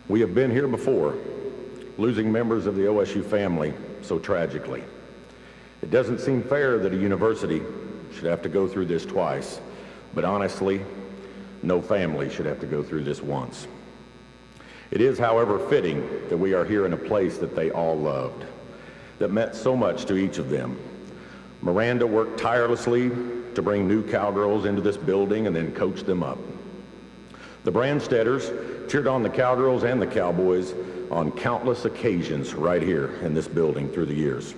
We have been here before, losing members of the OSU family so tragically. It doesn't seem fair that a university should have to go through this twice, but honestly, no family should have to go through this once. It is, however, fitting that we are here in a place that they all loved, that meant so much to each of them. Miranda worked tirelessly to bring new Cowgirls into this building and then coach them up. The Brandstetters cheered on the Cowgirls and the Cowboys on countless occasions right here in this building through the years.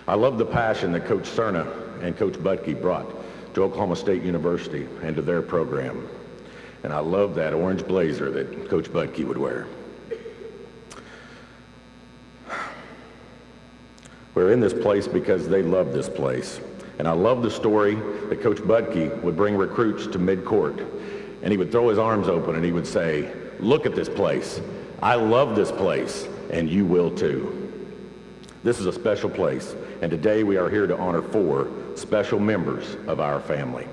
I love the passion that Coach Cerna and Coach Butke brought to Oklahoma State University and to their program. And I love that orange blazer that Coach Butke would wear. We're in this place because they love this place. And I love the story that Coach Butke would bring recruits to midcourt. And he would throw his arms open and he would say, "Look at this place. I love this place, and you will too." This is a special place, and today we are here to honor 4 special members of our family.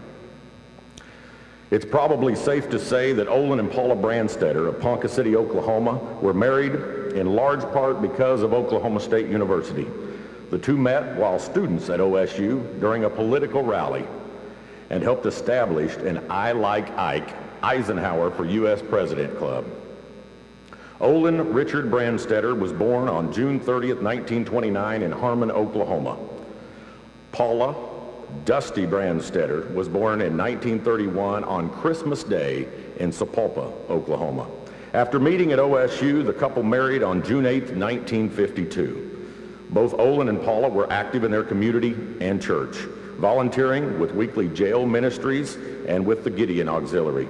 It's probably safe to say that Olin and Paula Brandstetter of Ponca City, Oklahoma, were married in large part because of Oklahoma State University. The two met while students at OSU during a political rally and helped establish an I Like Ike Eisenhower for U.S. President Club. Olin Richard Brandstetter was born on June 30th, 1929 in Harmon, Oklahoma. Paula Dusty Brandstetter was born in 1931 on Christmas Day in Sapulpa, Oklahoma. After meeting at OSU, the couple married on June 8th, 1952. Both Olin and Paula were active in their community and church, volunteering with weekly jail ministries and with the Gideon Auxiliary.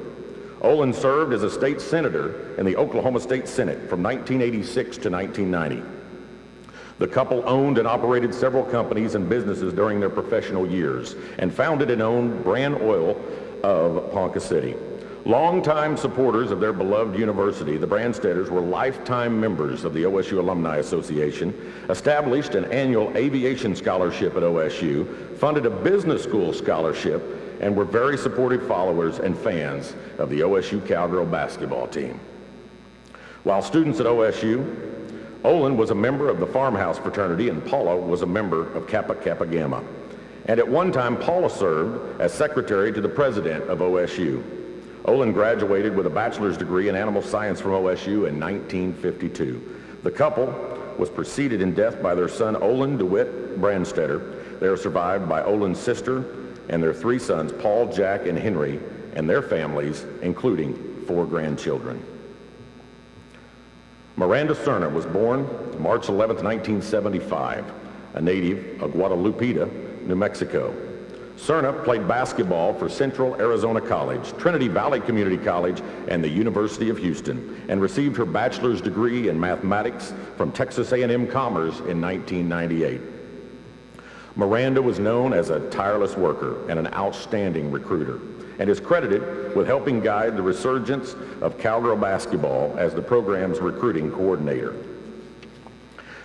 Olin served as a state senator in the Oklahoma State Senate from 1986 to 1990. The couple owned and operated several companies and businesses during their professional years and founded and owned Brand Oil of Ponca City. Longtime supporters of their beloved university, the Brandstetters were lifetime members of the OSU Alumni Association, established an annual aviation scholarship at OSU, funded a business school scholarship, and were very supportive followers and fans of the OSU Cowgirl basketball team. While students at OSU, Olin was a member of the Farmhouse fraternity and Paula was a member of Kappa Kappa Gamma. And at one time, Paula served as secretary to the president of OSU. Olin graduated with a bachelor's degree in animal science from OSU in 1952. The couple was preceded in death by their son Olin DeWitt Brandstetter. They are survived by Olin's sister and their 3 sons, Paul, Jack, and Henry, and their families, including 4 grandchildren. Miranda Cerna was born March 11, 1975, a native of Guadalupe, New Mexico. Cerna played basketball for Central Arizona College, Trinity Valley Community College, and the University of Houston, and received her bachelor's degree in mathematics from Texas A&M Commerce in 1998. Miranda was known as a tireless worker and an outstanding recruiter, and is credited with helping guide the resurgence of Cowgirl basketball as the program's recruiting coordinator.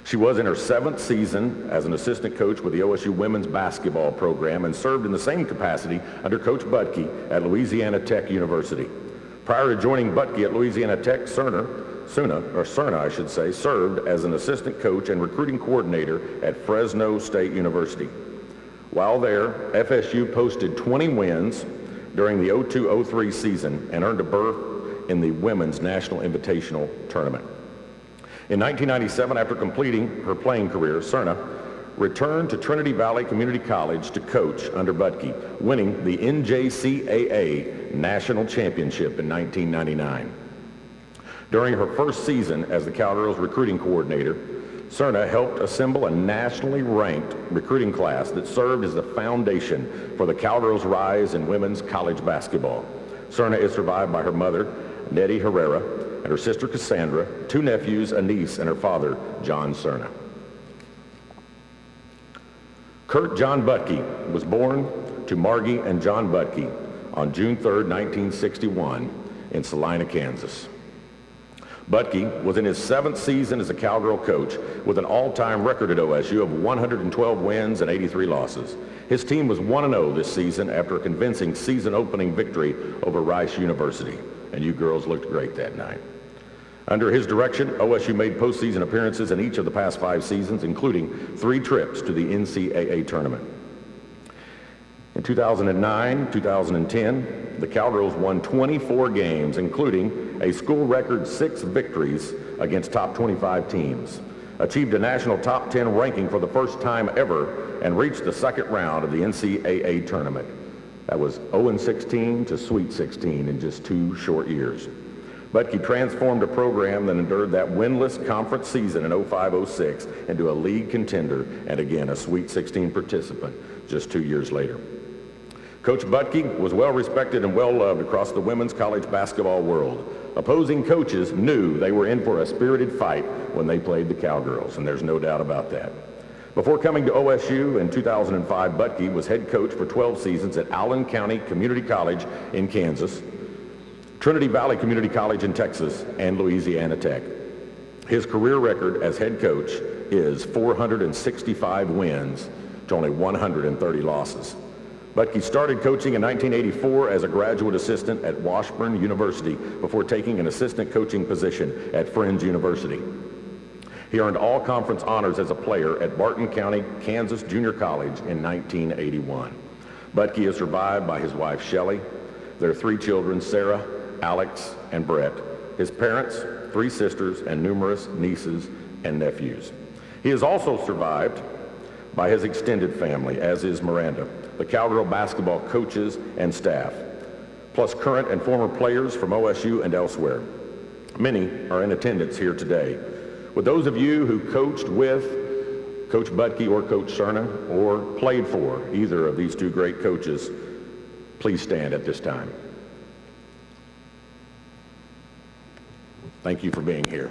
She was in her 7th season as an assistant coach with the OSU women's basketball program and served in the same capacity under Coach Butke at Louisiana Tech University. Prior to joining Butke at Louisiana Tech, Cerna served as an assistant coach and recruiting coordinator at Fresno State University. While there, FSU posted 20 wins during the 02-03 season and earned a berth in the Women's National Invitational Tournament. In 1997, after completing her playing career, Cerna returned to Trinity Valley Community College to coach under Butke, winning the NJCAA National Championship in 1999. During her first season as the Cowgirls recruiting coordinator, Cerna helped assemble a nationally ranked recruiting class that served as the foundation for the Cowgirls' rise in women's college basketball. Cerna is survived by her mother, Nettie Herrera, and her sister Cassandra, 2 nephews, a niece, and her father, John Cerna. Kurt John Butke was born to Margie and John Butke on June 3, 1961 in Salina, Kansas. Butke was in his 7th season as a Cowgirl coach with an all-time record at OSU of 112 wins and 83 losses. His team was 1-0 this season after a convincing season-opening victory over Rice University, and you girls looked great that night. Under his direction, OSU made postseason appearances in each of the past 5 seasons, including 3 trips to the NCAA tournament. In 2009, 2010, the Cowgirls won 24 games, including a school record 6 victories against top 25 teams, achieved a national top 10 ranking for the first time ever, and reached the second round of the NCAA tournament. That was 0-16 to Sweet 16 in just 2 short years. Butke transformed a program that endured that winless conference season in 05-06 into a league contender and again a Sweet 16 participant just 2 years later. Coach Butke was well respected and well loved across the women's college basketball world. Opposing coaches knew they were in for a spirited fight when they played the Cowgirls, and there's no doubt about that. Before coming to OSU in 2005, Butke was head coach for 12 seasons at Allen County Community College in Kansas, Trinity Valley Community College in Texas, and Louisiana Tech. His career record as head coach is 465 wins to only 130 losses. Butke started coaching in 1984 as a graduate assistant at Washburn University before taking an assistant coaching position at Friends University. He earned all conference honors as a player at Barton County, Kansas Junior College in 1981. Butke is survived by his wife, Shelley, their 3 children, Sarah, Alex, and Brett, his parents, 3 sisters, and numerous nieces and nephews. He is also survived by his extended family, as is Miranda, the Cowgirl basketball coaches and staff, plus current and former players from OSU and elsewhere. Many are in attendance here today. With those of you who coached with Coach Butke or Coach Cerna or played for either of these 2 great coaches, please stand at this time. Thank you for being here.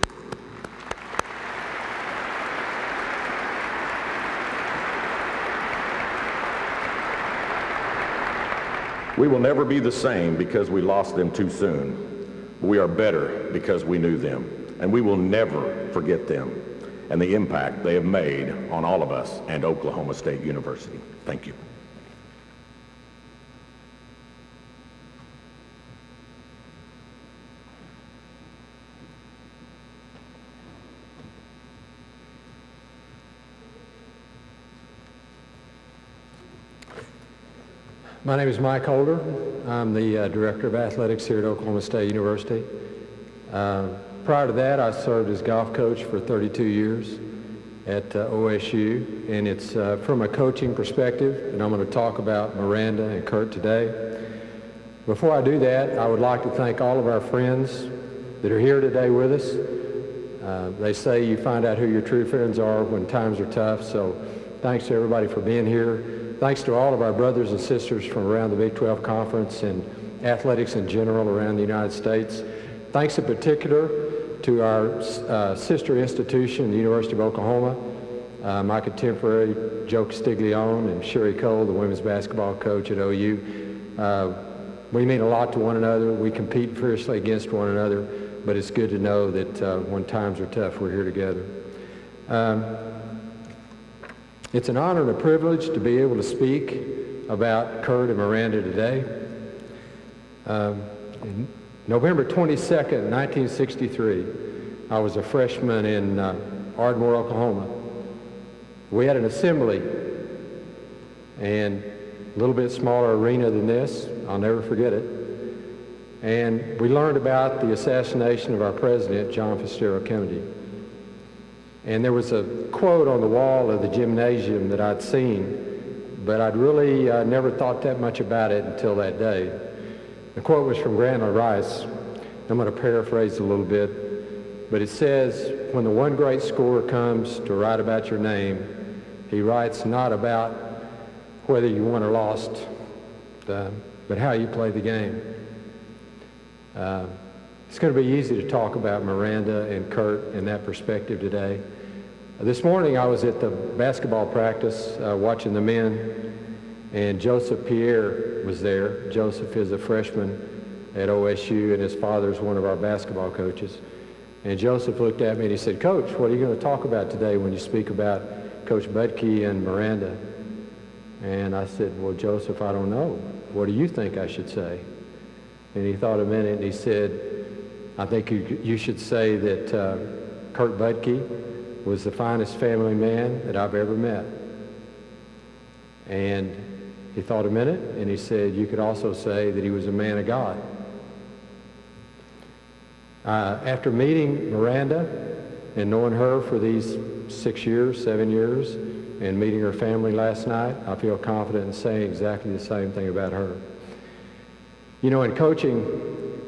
We will never be the same because we lost them too soon. We are better because we knew them, and we will never forget them and the impact they have made on all of us and Oklahoma State University. Thank you. My name is Mike Holder. I'm the Director of Athletics here at Oklahoma State University. Prior to that, I served as golf coach for 32 years at OSU, and it's from a coaching perspective, and I'm going to talk about Miranda and Kurt today. Before I do that, I would like to thank all of our friends that are here today with us. They say you find out who your true friends are when times are tough, so thanks to everybody for being here. Thanks to all of our brothers and sisters from around the Big 12 Conference and athletics in general around the United States. Thanks in particular to our sister institution, the University of Oklahoma, my contemporary Joe Castiglione and Sherry Cole, the women's basketball coach at OU. We mean a lot to one another. We compete fiercely against one another, but it's good to know that when times are tough, we're here together. It's an honor and a privilege to be able to speak about Kurt and Miranda today. November 22nd, 1963, I was a freshman in Ardmore, Oklahoma. We had an assembly, and a little bit smaller arena than this. I'll never forget it. And we learned about the assassination of our president, John Fitzgerald Kennedy. And there was a quote on the wall of the gymnasium that I'd seen, but I'd really never thought that much about it until that day. The quote was from Grantland Rice. I'm going to paraphrase a little bit, but it says, when the one great scorer comes to write about your name, he writes not about whether you won or lost, but how you play the game. It's going to be easy to talk about Miranda and Kurt in that perspective today. This morning I was at the basketball practice watching the men, and Joseph Pierre was there. Joseph is a freshman at OSU, and his father is one of our basketball coaches. And Joseph looked at me and he said, "Coach, what are you going to talk about today when you speak about Coach Butke and Miranda?" And I said, "Well, Joseph, I don't know. What do you think I should say?" And he thought a minute and he said, I think you should say that Kurt Budke was the finest family man that I've ever met. And he thought a minute, and he said, you could also say that he was a man of God. After meeting Miranda and knowing her for these 6 years, 7 years, and meeting her family last night, I feel confident in saying exactly the same thing about her. You know, in coaching,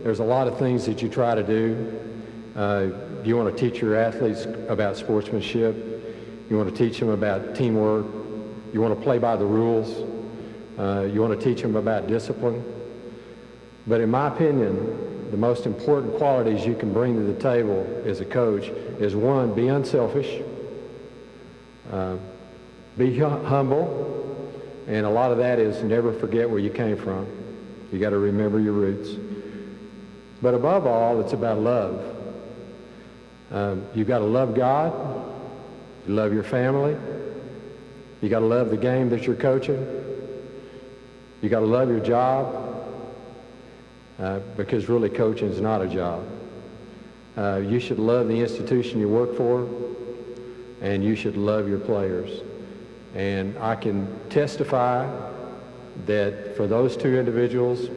there's a lot of things that you try to do. You want to teach your athletes about sportsmanship. You want to teach them about teamwork. You want to play by the rules. You want to teach them about discipline. But in my opinion, the most important qualities you can bring to the table as a coach is, one, be unselfish, be humble, and a lot of that is never forget where you came from. You got to remember your roots. But above all, it's about love. You've got to love God, you love your family, you got to love the game that you're coaching, you got to love your job, because really coaching is not a job. You should love the institution you work for, and you should love your players. And I can testify that for those two individuals,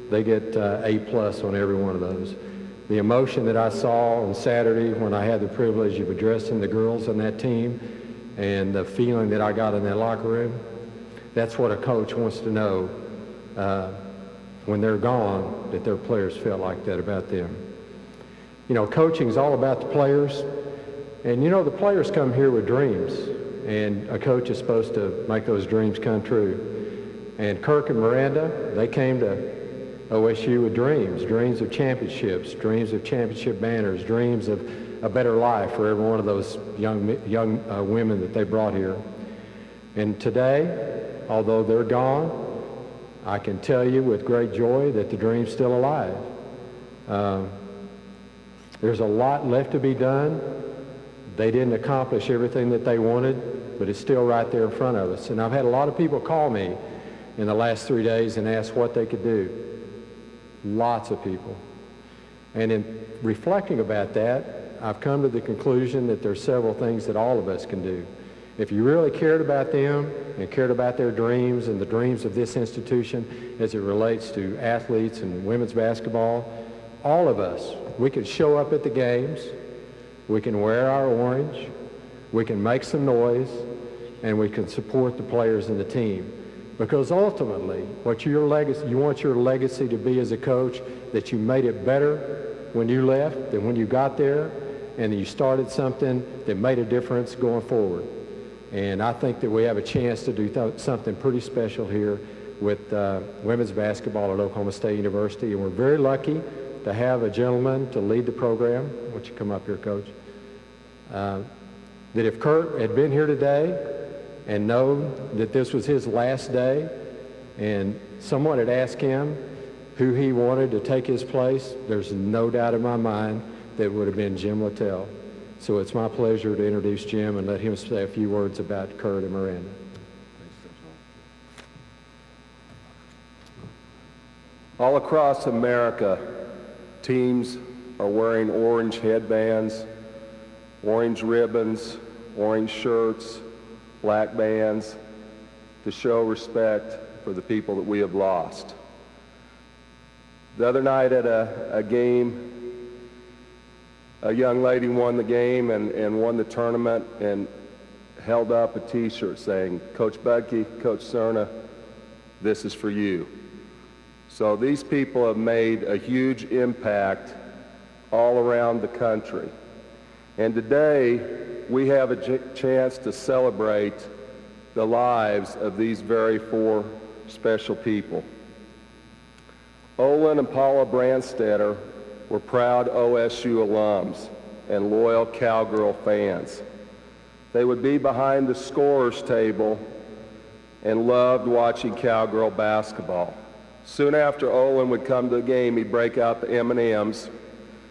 they get A+ on every one of those. The emotion that I saw on Saturday when I had the privilege of addressing the girls on that team, and the feeling that I got in that locker room, that's what a coach wants to know when they're gone, that their players felt like that about them. You know, coaching is all about the players, and you know, the players come here with dreams, and a coach is supposed to make those dreams come true. And Kirk and Miranda, they came to OSU with dreams of championships, dreams of championship banners, dreams of a better life for every one of those young women that they brought here. And today, although they're gone, I can tell you with great joy that the dream's still alive. There's a lot left to be done. They didn't accomplish everything that they wanted, but it's still right there in front of us. And I've had a lot of people call me in the last 3 days and ask what they could do. Lots of people. And in reflecting about that, I've come to the conclusion that there's several things that all of us can do. If you really cared about them and cared about their dreams and the dreams of this institution as it relates to athletes and women's basketball, all of us, we could show up at the games, we can wear our orange, we can make some noise, and we can support the players and the team. Because ultimately, what your legacy, you want your legacy to be as a coach, that you made it better when you left than when you got there, and you started something that made a difference going forward. And I think that we have a chance to do something pretty special here with women's basketball at Oklahoma State University, and we're very lucky to have a gentleman to lead the program. Why don't you come up here, Coach? That if Kurt had been here today and known that this was his last day, and someone had asked him who he wanted to take his place, there's no doubt in my mind that it would have been Jim Littell. So it's my pleasure to introduce Jim and let him say a few words about Kurt and Miranda. All across America, teams are wearing orange headbands, orange ribbons, orange shirts, black bands to show respect for the people that we have lost. The other night at a game, a young lady won the game and won the tournament and held up a t-shirt saying, "Coach Budke, Coach Cerna, this is for you." So these people have made a huge impact all around the country. And today, we have a chance to celebrate the lives of these very four special people. Olin and Paula Brandstetter were proud OSU alums and loyal Cowgirl fans. They would be behind the scorer's table and loved watching Cowgirl basketball. Soon after Olin would come to the game, he'd break out the M&Ms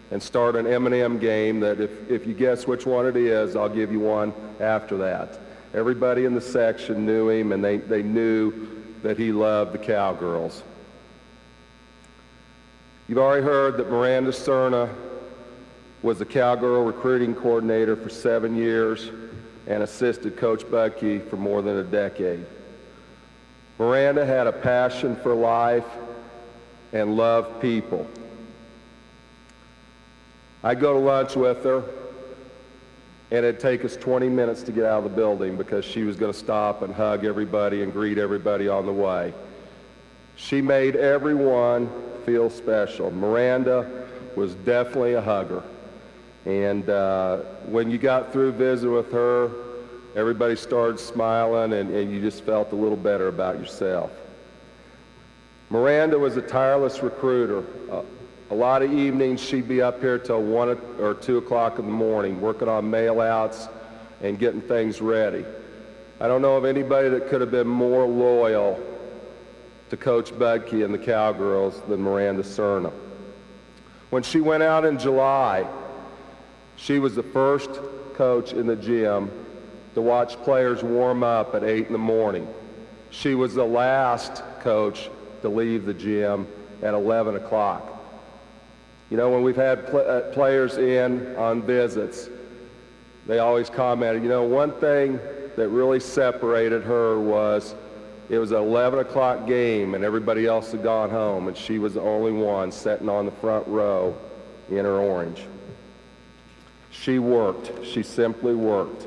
and start an M&M game that if you guess which one it is, I'll give you one after that. Everybody in the section knew him, and they knew that he loved the Cowgirls. You've already heard that Miranda Cerna was the Cowgirl recruiting coordinator for 7 years and assisted Coach Budke for more than a decade. Miranda had a passion for life and loved people. I'd go to lunch with her, and it'd take us 20 minutes to get out of the building because she was going to stop and hug everybody and greet everybody on the way. She made everyone feel special. Miranda was definitely a hugger. And when you got through visiting with her, everybody started smiling, and you just felt a little better about yourself. Miranda was a tireless recruiter. A lot of evenings she'd be up here till 1 or 2 o'clock in the morning working on mail-outs and getting things ready. I don't know of anybody that could have been more loyal to Coach Budke and the Cowgirls than Miranda Cerna. When she went out in July, she was the first coach in the gym to watch players warm up at 8 in the morning. She was the last coach to leave the gym at 11 o'clock. You know, when we've had players in on visits, they always commented, you know, one thing that really separated her was it was an 11 o'clock game and everybody else had gone home, and she was the only one sitting on the front row in her orange. She worked. She simply worked.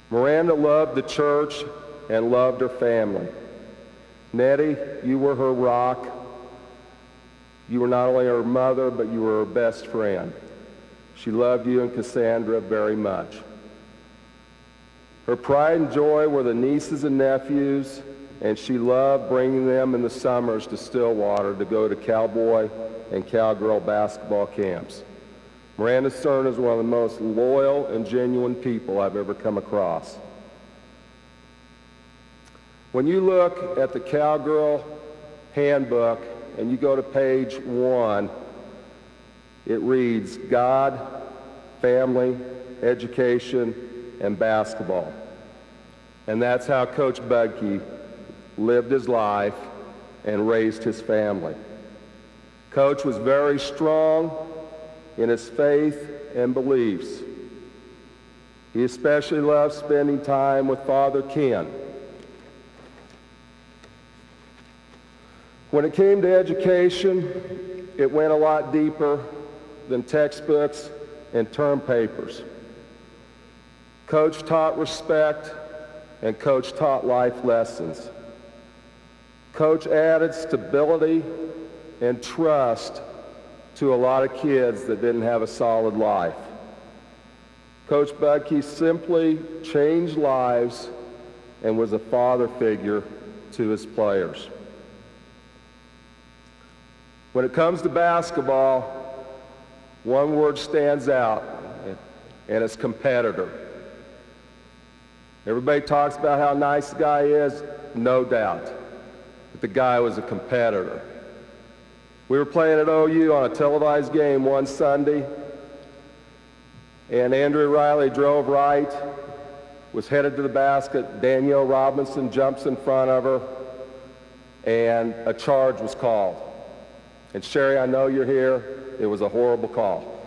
Miranda loved the church and loved her family. Nettie, you were her rock. You were not only her mother, but you were her best friend. She loved you and Cassandra very much. Her pride and joy were the nieces and nephews, and she loved bringing them in the summers to Stillwater to go to cowboy and cowgirl basketball camps. Miranda Cerna is one of the most loyal and genuine people I've ever come across. When you look at the Cowgirl Handbook and you go to page 1, it reads God, family, education, and basketball. And that's how Coach Budke lived his life and raised his family. Coach was very strong in his faith and beliefs. He especially loved spending time with Father Ken. When it came to education, it went a lot deeper than textbooks and term papers. Coach taught respect, and Coach taught life lessons. Coach added stability and trust to a lot of kids that didn't have a solid life. Coach Budke simply changed lives and was a father figure to his players. When it comes to basketball, one word stands out, and it's competitor. Everybody talks about how nice the guy is, no doubt. But the guy was a competitor. We were playing at OU on a televised game one Sunday, and Andrea Riley drove right, was headed to the basket. Danielle Robinson jumps in front of her, and a charge was called. And Sherry, I know you're here. It was a horrible call.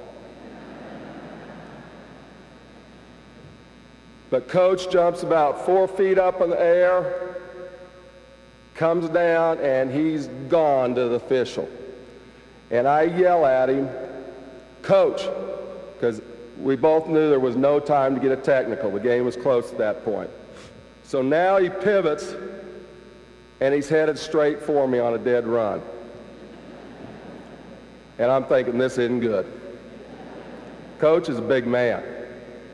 But Coach jumps about 4 feet up in the air, comes down, and he's gone to the official. And I yell at him, Coach, because we both knew there was no time to get a technical. The game was close at that point. So now he pivots, and he's headed straight for me on a dead run. And I'm thinking, this isn't good. Coach is a big man.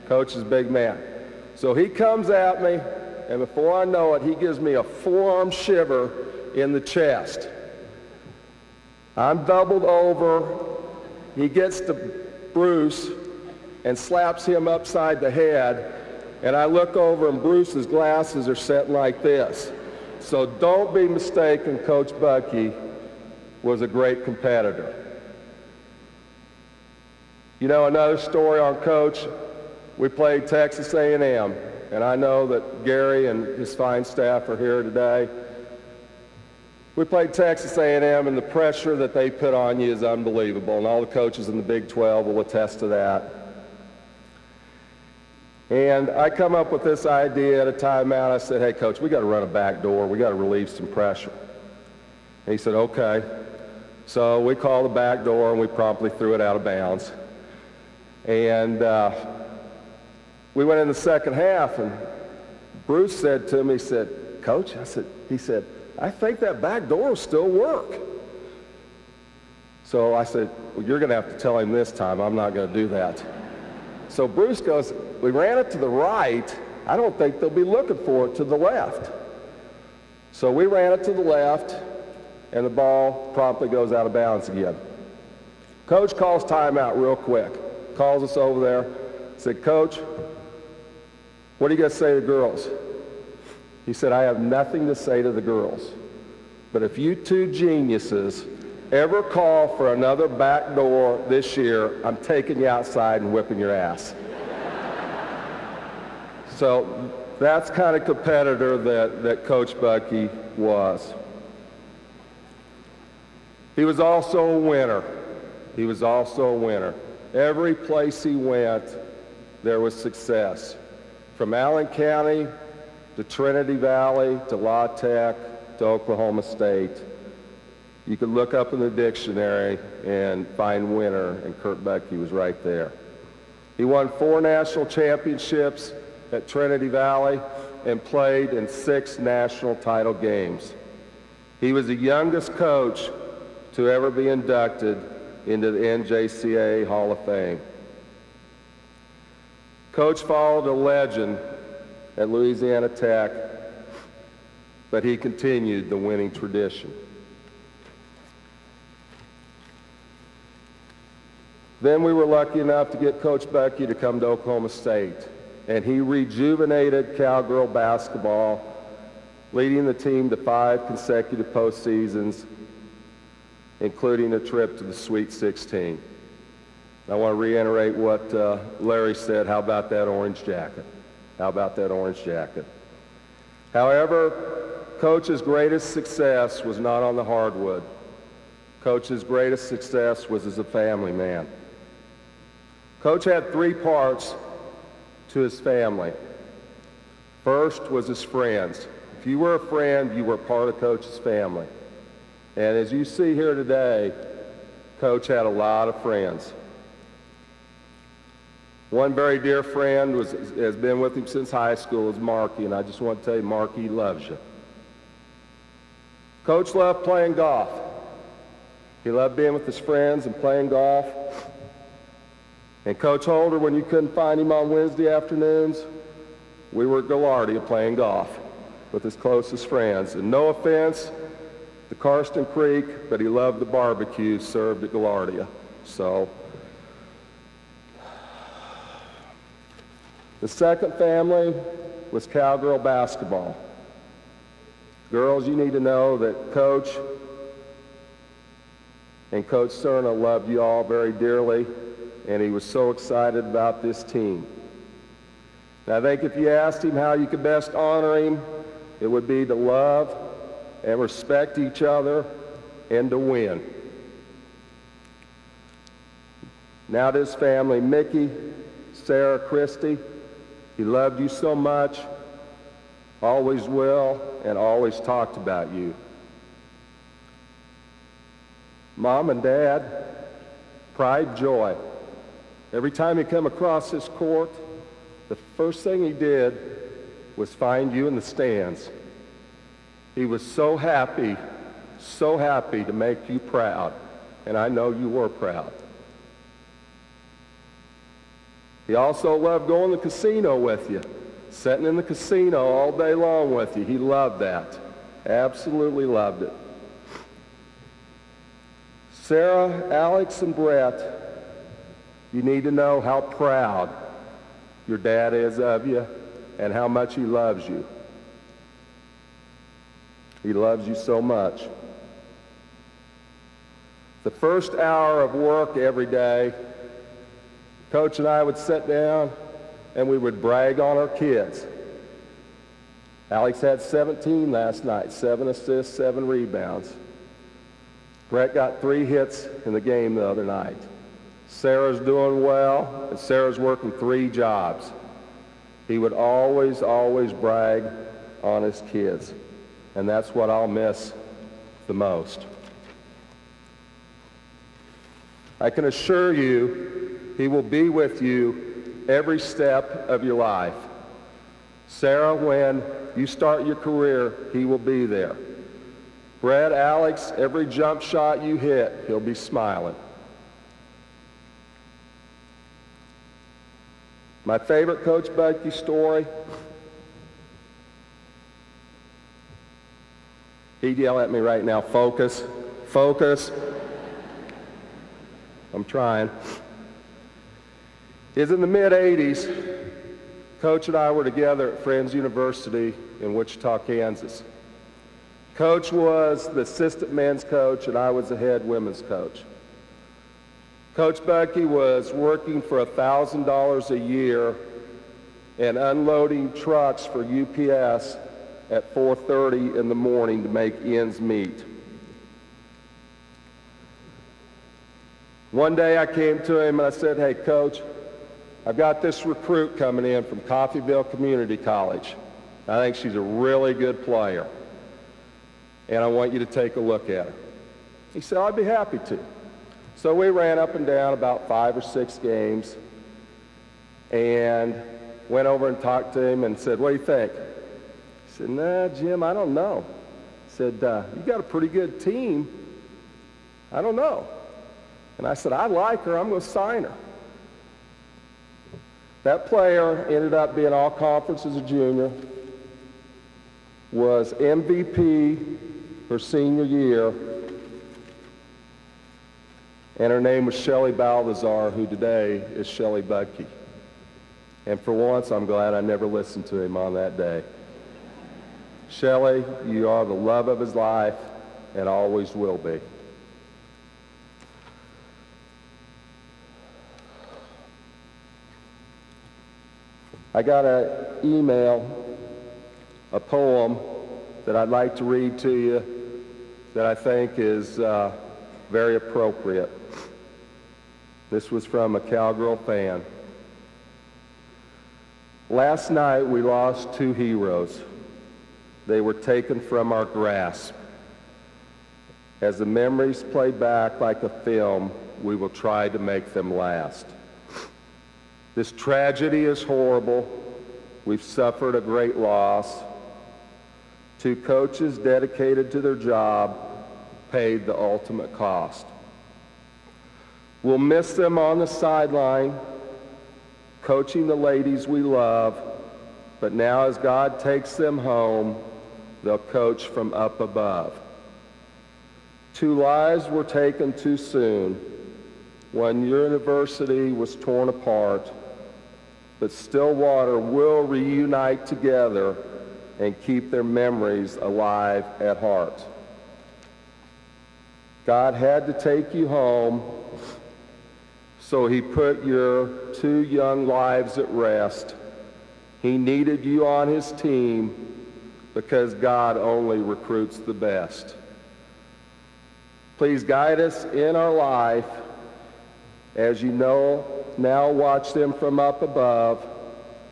Coach is a big man. So he comes at me, and before I know it, he gives me a forearm shiver in the chest. I'm doubled over. He gets to Bruce and slaps him upside the head, and I look over, and Bruce's glasses are set like this. So don't be mistaken, Coach Budke was a great competitor. You know, another story on Coach, we played Texas A&M, and I know that Gary and his fine staff are here today. We played Texas A&M, and the pressure that they put on you is unbelievable, and all the coaches in the Big 12 will attest to that. And I come up with this idea at a timeout. I said, hey, Coach, we got to run a back door. We got to relieve some pressure. And he said, okay. So we called the back door, and we promptly threw it out of bounds. And we went in the second half, and Bruce said to me, he said, Coach, he said, I think that back door will still work. So I said, well, you're going to have to tell him this time. I'm not going to do that. So Bruce goes, we ran it to the right. I don't think they'll be looking for it to the left. So we ran it to the left, and the ball promptly goes out of bounds again. Coach calls timeout real quick. Calls us over there. Said, Coach, what are you going to say to the girls? He said, I have nothing to say to the girls. But if you two geniuses ever call for another back door this year, I'm taking you outside and whipping your ass. So that's kind of competitor that Coach Bucky was. He was also a winner. He was also a winner. Every place he went, there was success. From Allen County to Trinity Valley to La Tech to Oklahoma State. You could look up in the dictionary and find winner, and Kurt Bucky was right there. He won 4 national championships at Trinity Valley and played in 6 national title games. He was the youngest coach to ever be inducted into the NJCAA Hall of Fame. Coach followed a legend at Louisiana Tech, but he continued the winning tradition. Then we were lucky enough to get Coach Bucky to come to Oklahoma State, and he rejuvenated cowgirl basketball, leading the team to 5 consecutive postseasons, including a trip to the Sweet 16. I want to reiterate what Larry said. How about that orange jacket? How about that orange jacket? However, Coach's greatest success was not on the hardwood. Coach's greatest success was as a family man. Coach had 3 parts to his family. First was his friends. If you were a friend, you were part of Coach's family. And as you see here today, Coach had a lot of friends. One very dear friend has been with him since high school is Marky, and I just want to tell you, Marky loves you. Coach loved playing golf. He loved being with his friends and playing golf. And Coach Holder, when you couldn't find him on Wednesday afternoons, we were at Gaillardia playing golf with his closest friends. And no offense to Karsten Creek, but he loved the barbecue served at Gaillardia. So the second family was cowgirl basketball. Girls, you need to know that Coach and Coach Cerna loved you all very dearly, and he was so excited about this team. And I think if you asked him how you could best honor him, it would be to love and respect each other and to win. Now to his family, Mickey, Sarah, Christy, he loved you so much, always will, and always talked about you. Mom and Dad, pride, joy. Every time he come across this court, the first thing he did was find you in the stands. He was so happy to make you proud, and I know you were proud. He also loved going to the casino with you, sitting in the casino all day long with you. He loved that. Absolutely loved it. Sarah, Alex, and Brett, you need to know how proud your dad is of you and how much he loves you. He loves you so much. The first hour of work every day, Coach and I would sit down and we would brag on our kids. Alex had 17 last night, 7 assists, 7 rebounds. Brett got 3 hits in the game the other night. Sarah's doing well, and Sarah's working 3 jobs. He would always, always brag on his kids, and that's what I'll miss the most. I can assure you, he will be with you every step of your life. Sarah, when you start your career, he will be there. Brett, Alex, every jump shot you hit, he'll be smiling. My favorite Coach Budke story, he'd yell at me right now, focus, focus. I'm trying. Is in the mid-'80s, Coach and I were together at Friends University in Wichita, Kansas. Coach was the assistant men's coach, and I was the head women's coach. Coach Budke was working for $1,000 a year and unloading trucks for UPS at 4:30 in the morning to make ends meet. One day I came to him and I said, "Hey, Coach, I've got this recruit coming in from Coffeyville Community College. I think she's a really good player, and I want you to take a look at her." He said, "I'd be happy to." So we ran up and down about 5 or 6 games and went over and talked to him and said, "What do you think?" He said, "Nah, Jim, I don't know." He said, "You got a pretty good team. I don't know." And I said, "I like her. I'm going to sign her." That player ended up being all conference as a junior, was MVP her senior year, and her name was Shelly Balthazar, who today is Shelly Budke. And for once, I'm glad I never listened to him on that day. Shelly, you are the love of his life and always will be. I got an email, a poem that I'd like to read to you that I think is very appropriate. This was from a Cowgirl fan. Last night we lost 2 heroes. They were taken from our grasp. As the memories play back like a film, we will try to make them last. This tragedy is horrible. We've suffered a great loss. 2 coaches dedicated to their job paid the ultimate cost. We'll miss them on the sideline, coaching the ladies we love, but now as God takes them home, they'll coach from up above. 2 lives were taken too soon. One university was torn apart, but Stillwater will reunite together and keep their memories alive at heart. God had to take you home, so he put your 2 young lives at rest. He needed you on his team because God only recruits the best. Please guide us in our life as you know, now watch them from up above.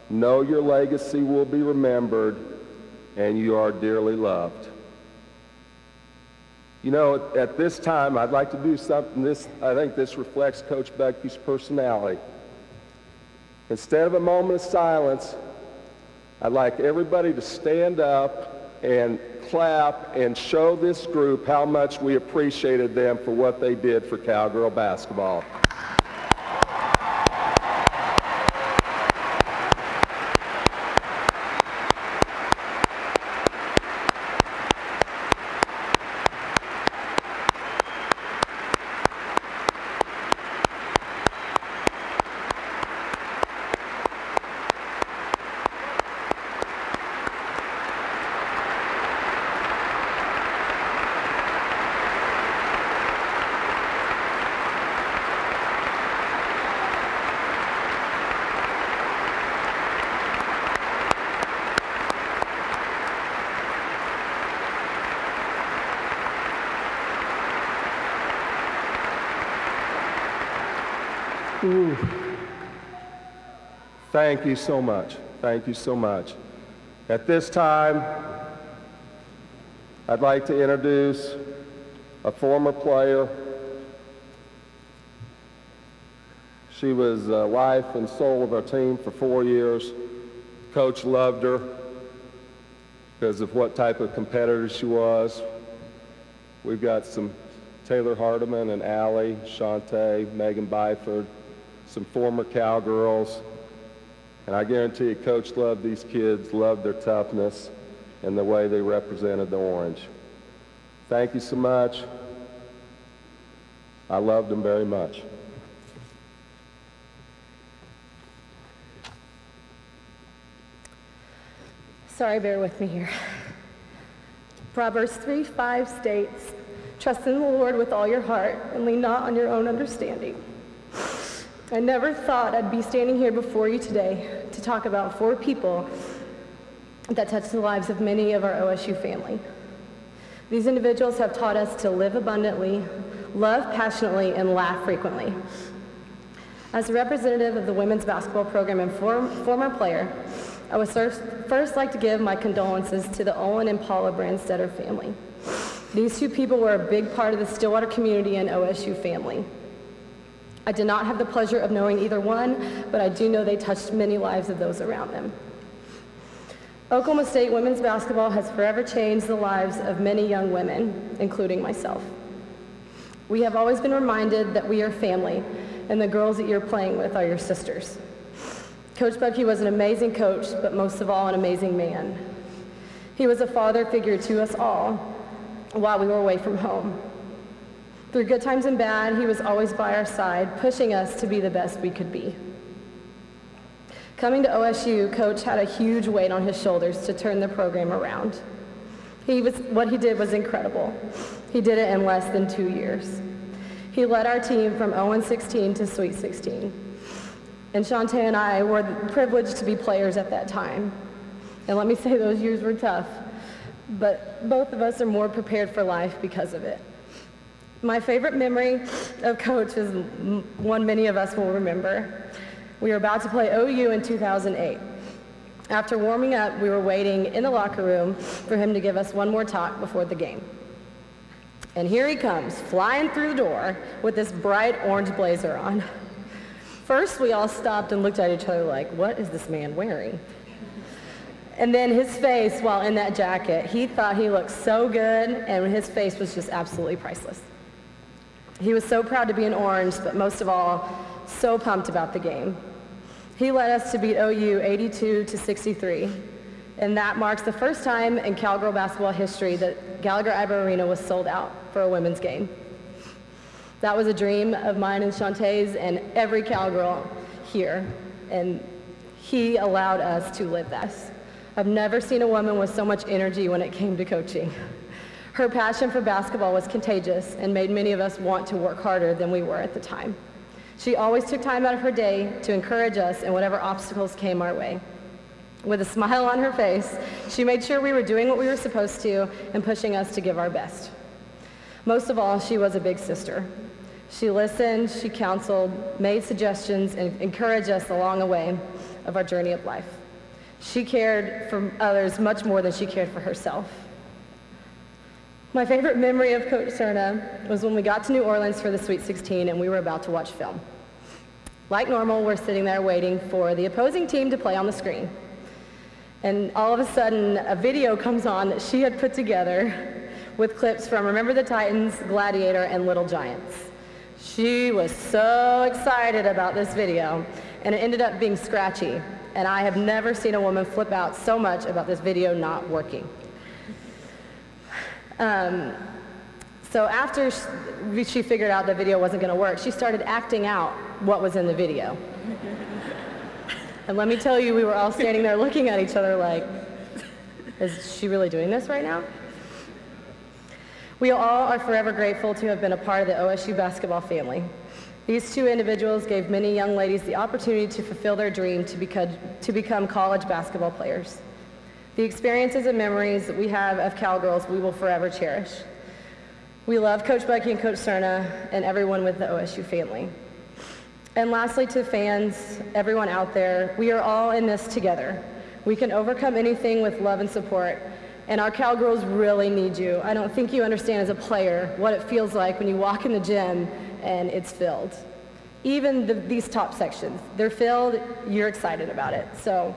Know your legacy will be remembered, and you are dearly loved. You know, at this time, I'd like to do something, I think this reflects Coach Budke's personality. Instead of a moment of silence, I'd like everybody to stand up and clap and show this group how much we appreciated them for what they did for Cowgirl basketball. Ooh. Thank you so much. Thank you so much. At this time, I'd like to introduce a former player. She was the life and soul of our team for 4 years. Coach loved her because of what type of competitor she was. We've got some Taylor Hardiman and Allie, Shantae, Megan Byford, some former Cowgirls. And I guarantee you, Coach loved these kids, loved their toughness and the way they represented the orange. Thank you so much. I loved them very much. Sorry, bear with me here. Proverbs 3:5 states, "Trust in the Lord with all your heart and lean not on your own understanding." I never thought I'd be standing here before you today to talk about 4 people that touched the lives of many of our OSU family. These individuals have taught us to live abundantly, love passionately, and laugh frequently. As a representative of the women's basketball program and former player, I would first like to give my condolences to the Olin and Paula Brandstetter family. These 2 people were a big part of the Stillwater community and OSU family. I did not have the pleasure of knowing either one, but I do know they touched many lives of those around them. Oklahoma State women's basketball has forever changed the lives of many young women, including myself. We have always been reminded that we are family, and the girls that you're playing with are your sisters. Coach Bucky was an amazing coach, but most of all, an amazing man. He was a father figure to us all while we were away from home. Through good times and bad, he was always by our side, pushing us to be the best we could be. Coming to OSU, Coach had a huge weight on his shoulders to turn the program around. What he did was incredible. He did it in less than 2 years. He led our team from 0-16 to Sweet 16. And Shantae and I were privileged to be players at that time. And let me say, those years were tough, but both of us are more prepared for life because of it. My favorite memory of Coach is one many of us will remember. We were about to play OU in 2008. After warming up, we were waiting in the locker room for him to give us one more talk before the game. And here he comes, flying through the door with this bright orange blazer on. First, we all stopped and looked at each other like, what is this man wearing? And then his face, while in that jacket, he thought he looked so good, and his face was just absolutely priceless. He was so proud to be an orange, but most of all, so pumped about the game. He led us to beat OU 82-63, and that marks the first time in Cowgirl basketball history that Gallagher-Iber Arena was sold out for a women's game. That was a dream of mine and Shantae's and every Cowgirl here, and he allowed us to live this. I've never seen a woman with so much energy when it came to coaching. Her passion for basketball was contagious and made many of us want to work harder than we were at the time. She always took time out of her day to encourage us in whatever obstacles came our way. With a smile on her face, she made sure we were doing what we were supposed to and pushing us to give our best. Most of all, she was a big sister. She listened, she counseled, made suggestions, and encouraged us along the way of our journey of life. She cared for others much more than she cared for herself. My favorite memory of Coach Cerna was when we got to New Orleans for the Sweet 16 and we were about to watch film. Like normal, we're sitting there waiting for the opposing team to play on the screen. And all of a sudden, a video comes on that she had put together with clips from Remember the Titans, Gladiator, and Little Giants. She was so excited about this video, and it ended up being scratchy. And I have never seen a woman flip out so much about this video not working. So after she figured out the video wasn't going to work, she started acting out what was in the video. And let me tell you, we were all standing there looking at each other like, is she really doing this right now? We all are forever grateful to have been a part of the OSU basketball family. These 2 individuals gave many young ladies the opportunity to fulfill their dream to become college basketball players. The experiences and memories that we have of Cowgirls we will forever cherish. We love Coach Bucky and Coach Cerna and everyone with the OSU family. And lastly, to fans, everyone out there, we are all in this together. We can overcome anything with love and support, and our Cowgirls really need you. I don't think you understand as a player what it feels like when you walk in the gym and it's filled. Even these top sections, they're filled, you're excited about it. So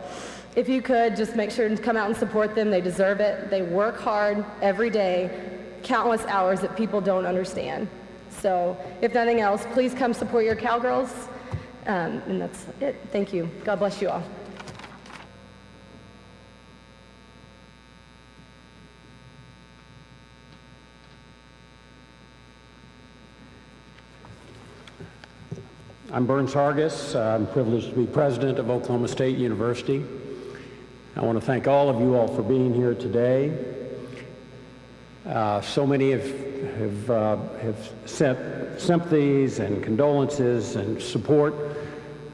if you could, just make sure to come out and support them. They deserve it. They work hard every day, countless hours that people don't understand. So if nothing else, please come support your Cowgirls. And that's it. Thank you. God bless you all. I'm Burns Hargis. I'm privileged to be president of Oklahoma State University. I want to thank all of you all for being here today. So many have sent sympathies and condolences and support,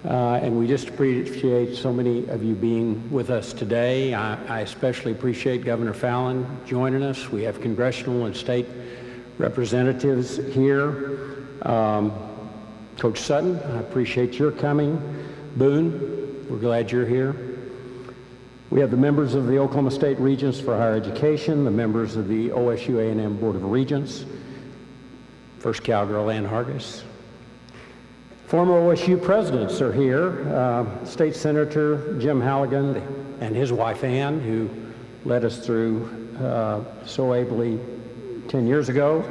and we just appreciate so many of you being with us today. I especially appreciate Governor Fallin joining us. We have congressional and state representatives here. Coach Sutton, I appreciate your coming. Boone, we're glad you're here. We have the members of the Oklahoma State Regents for Higher Education, the members of the OSU A&M Board of Regents, First Cowgirl Ann Hargis. Former OSU presidents are here. State Senator Jim Halligan and his wife Ann, who led us through so ably 10 years ago.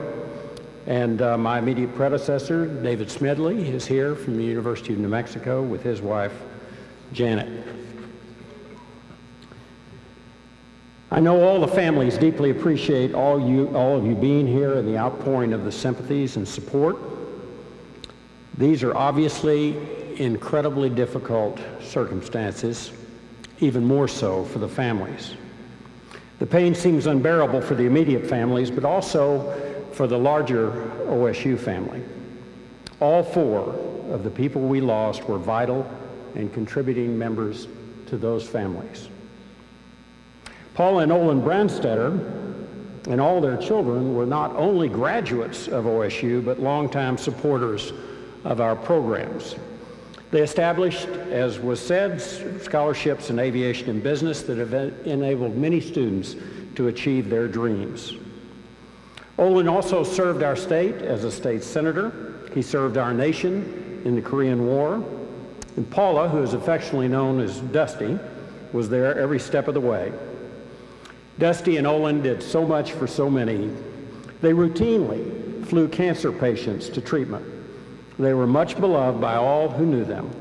And my immediate predecessor, David Smedley, is here from the University of New Mexico with his wife, Janet. I know all the families deeply appreciate all of you being here and the outpouring of the sympathies and support. These are obviously incredibly difficult circumstances, even more so for the families. The pain seems unbearable for the immediate families, but also for the larger OSU family. All four of the people we lost were vital and contributing members to those families. Paul and Olin Brandstetter and all their children were not only graduates of OSU, but longtime supporters of our programs. They established, as was said, scholarships in aviation and business that have enabled many students to achieve their dreams. Olin also served our state as a state senator. He served our nation in the Korean War. And Paula, who is affectionately known as Dusty, was there every step of the way. Dusty and Olin did so much for so many. They routinely flew cancer patients to treatment. They were much beloved by all who knew them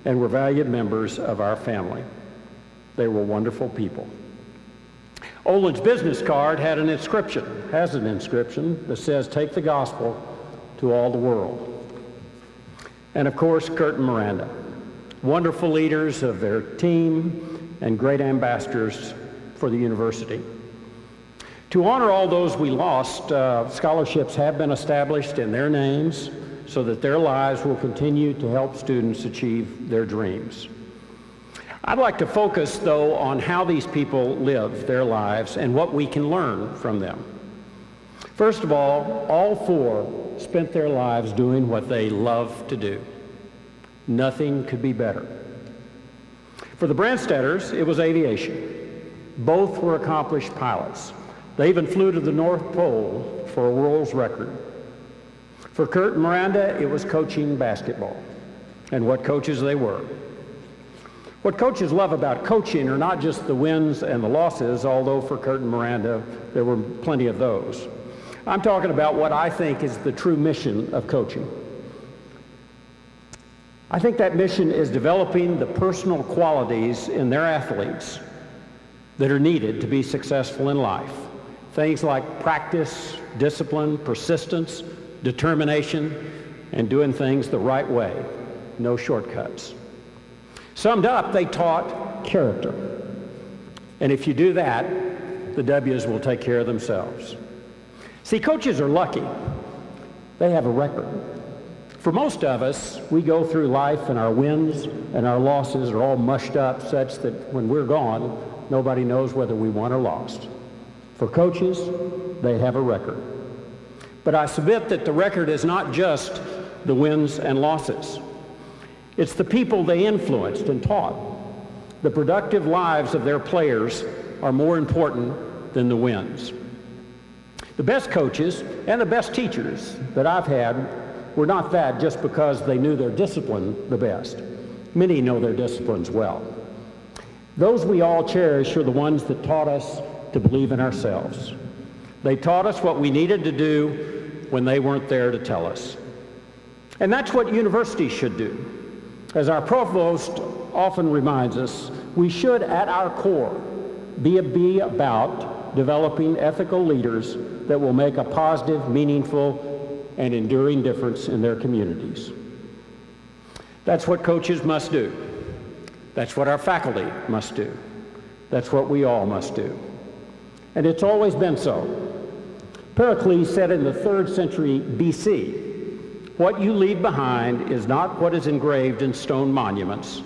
and were valued members of our family. They were wonderful people. Olin's business card has an inscription that says, "Take the gospel to all the world." And of course, Kurt and Miranda, wonderful leaders of their team and great ambassadors for the university. To honor all those we lost, scholarships have been established in their names so that their lives will continue to help students achieve their dreams. I'd like to focus, though, on how these people live their lives and what we can learn from them. First of all four spent their lives doing what they love to do. Nothing could be better. For the Brandstetters, it was aviation. Both were accomplished pilots. They even flew to the North Pole for a world's record. For Kurt and Miranda, it was coaching basketball, and what coaches they were. What coaches love about coaching are not just the wins and the losses, although for Kurt and Miranda, there were plenty of those. I'm talking about what I think is the true mission of coaching. I think that mission is developing the personal qualities in their athletes that are needed to be successful in life. Things like practice, discipline, persistence, determination, and doing things the right way. No shortcuts. Summed up, they taught character. And if you do that, the W's will take care of themselves. See, coaches are lucky. They have a record. For most of us, we go through life and our wins and our losses are all mushed up such that when we're gone, nobody knows whether we won or lost. For coaches, they have a record. But I submit that the record is not just the wins and losses. It's the people they influenced and taught. The productive lives of their players are more important than the wins. The best coaches and the best teachers that I've had were not that just because they knew their discipline the best. Many know their disciplines well. Those we all cherish are the ones that taught us to believe in ourselves. They taught us what we needed to do when they weren't there to tell us. And that's what universities should do. As our provost often reminds us, we should, at our core, be about developing ethical leaders that will make a positive, meaningful, and enduring difference in their communities. That's what coaches must do. That's what our faculty must do. That's what we all must do. And it's always been so. Pericles said in the 3rd century BC, "What you leave behind is not what is engraved in stone monuments,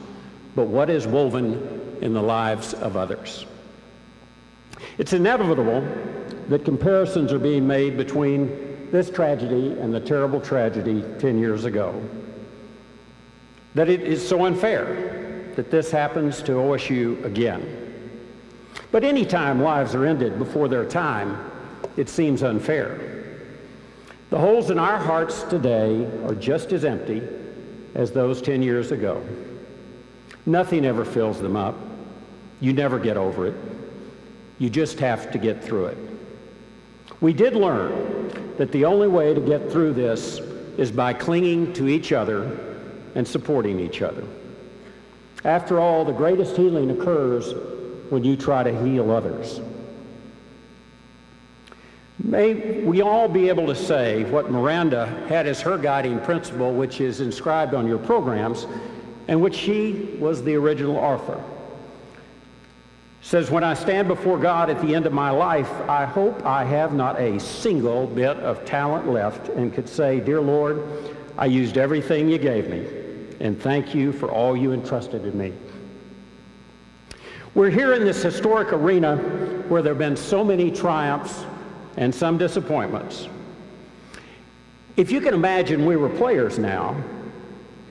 but what is woven in the lives of others." It's inevitable that comparisons are being made between this tragedy and the terrible tragedy 10 years ago. That it is so unfair that this happens to OSU again. But any time lives are ended before their time, it seems unfair. The holes in our hearts today are just as empty as those 10 years ago. Nothing ever fills them up. You never get over it. You just have to get through it. We did learn that the only way to get through this is by clinging to each other and supporting each other. After all, the greatest healing occurs when you try to heal others. May we all be able to say what Miranda had as her guiding principle, which is inscribed on your programs, and which she was the original author. Says, "When I stand before God at the end of my life, I hope I have not a single bit of talent left and could say, 'Dear Lord, I used everything you gave me, and thank you for all you entrusted in me.'" We're here in this historic arena where there have been so many triumphs and some disappointments. If you can imagine we were players now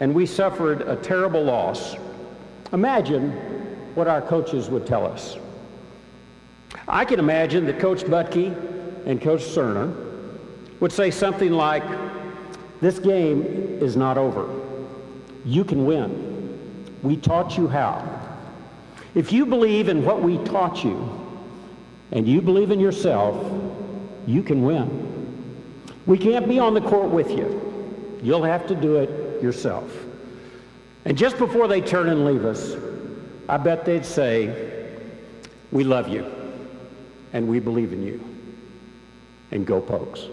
and we suffered a terrible loss, imagine what our coaches would tell us. I can imagine that Coach Butke and Coach Cerner would say something like, "This game is not over. You can win. We taught you how. If you believe in what we taught you and you believe in yourself, you can win. We can't be on the court with you. You'll have to do it yourself." And just before they turn and leave us, I bet they'd say, "We love you, and we believe in you, and go Pokes."